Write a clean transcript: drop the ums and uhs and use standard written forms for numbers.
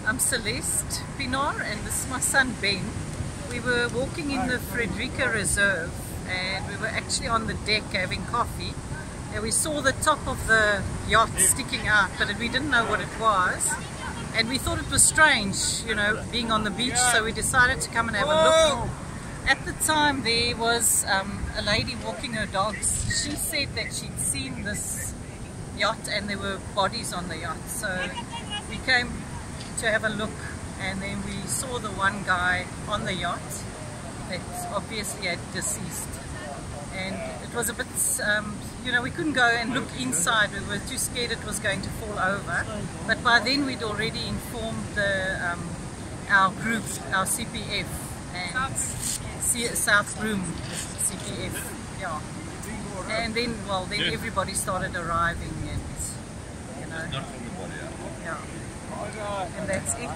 I'm Celeste Pienaar and this is my son Ben. We were walking in the Frederica Reserve and we were actually on the deck having coffee, and we saw the top of the yacht sticking out, but we didn't know what it was, and we thought it was strange, you know, being on the beach, so we decided to come and have a look. At the time there was a lady walking her dogs. She said that she'd seen this yacht and there were bodies on the yacht, so we came to have a look, and then we saw the one guy on the yacht that obviously had deceased, and it was a bit, you know, we couldn't go and look inside. We were too scared it was going to fall over, but by then we'd already informed our group, our CPF and Southbroom CPF, yeah. And then, well, then everybody started arriving, and you know, yeah, and that's it.